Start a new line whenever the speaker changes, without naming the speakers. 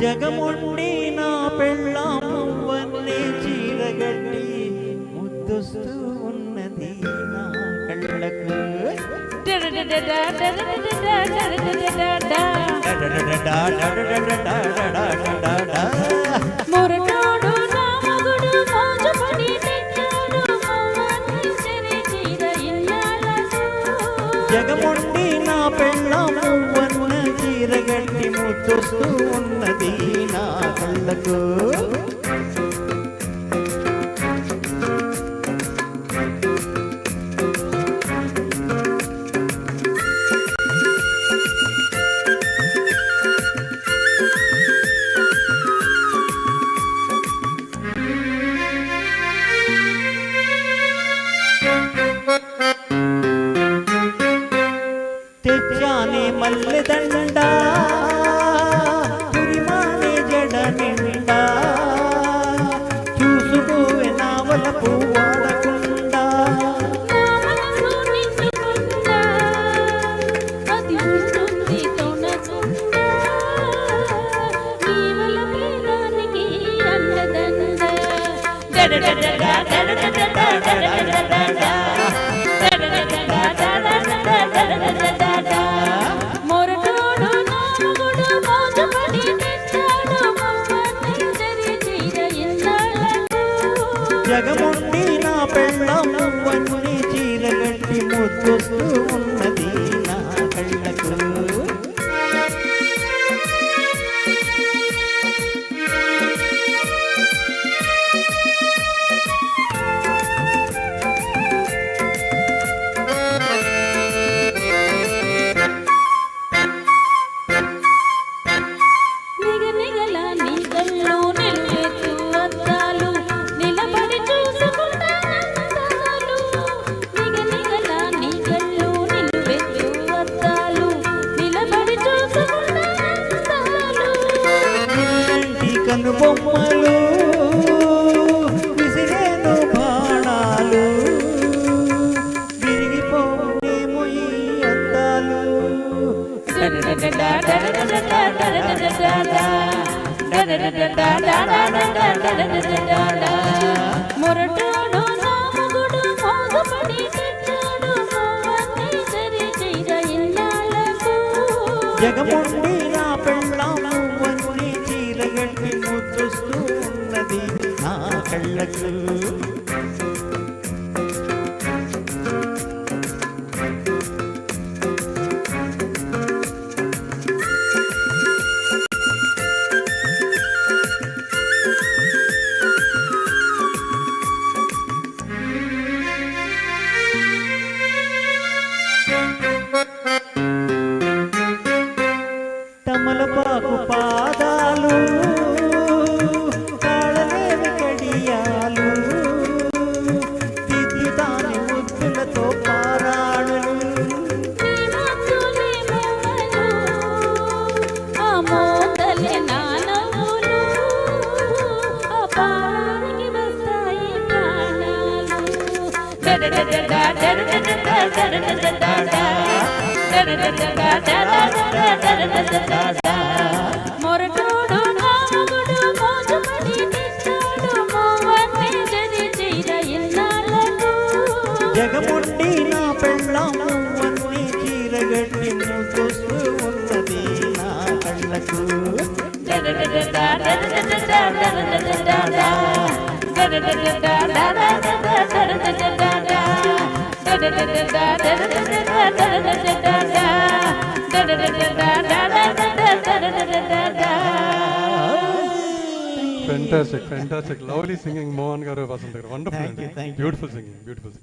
జగముండి నా పెళ్ళామువన్నే చీరగట్టి ముద్దొస్తూ ఉన్నది నా కళ్ళకు.
మురటోడు నా మగుడు మోజుపడి తెచ్చాడు మవ్వని చెరి చీర ఇన్నాళ్ళకు.
జగముండి నా పెళ్ళామువన్న చీరగట్టి ముద్దొస్తూ ఉన్నది నా కళ్ళకు. తెచ్చానే మల్లెదండ పురిమానే జడ నిండా చూసుకోవే నా వలపు వాడకుండా.
నా మనసు నిండుకుందా అది ఉంటుంది తొనకుండా నీ వలపే దానికి అండదండ. మొరటోడు నా మగుడు మోజుపడి తెచ్చాడు మవ్వని చెరి చీర ఇన్నాళ్ళకు.
జగముండి నా పెళ్ళామువన్నీ చీరగట్టి ముద్దొస్తూ ఉన్నది నా కళ్ళకు.
నిగనిగల నీ కళ్ళు నిలువెత్తు అద్దాలు నిలబడి చూసుకుంటానందాలు. నిగనిగల నీ కళ్ళు నిలువెత్తు అద్దాలు నిలబడి చూసుకుంటానందాలు.
ఇంటి కనుబొమ్మలు విసిరేను బాణాలు విరిగిపోనేమో ఈ అద్దాలు.
మొరటోడు నా మగుడు మోజుపడి తెచ్చాడు మవ్వని చెరి చీర ఇన్నాళ్ళకు.
జగముండి నా పెళ్ళామువన్నీ చీరగట్టి ముద్దొస్తూ ఉన్నది నా కళ్ళకు. తమలపాకు పాదాలు కాళ్ళలేవి కడియాలు దిద్దుతాని ముద్దులతో పారాడులు.
నీ మత్తులే మొవ్వలు ఆ మోతలే నా నవ్వులు ఆ పారానికి వస్తాయి ప్రాణాలు. మొరటోడు నా మగుడు మోజుపడి తెచ్చాడు మవ్వని చెరి చీర ఇన్నాళ్ళకు.
జగముండి నా పెళ్ళామువన్నీ చీరగట్టి ముద్దొస్తూ ఉన్నది నా కళ్ళకు.
Fantastic, fantastic. Lovely singing, Mohan garu, Vasanth garu. Wonderful.
Thank you.
Beautiful singing, beautiful singing.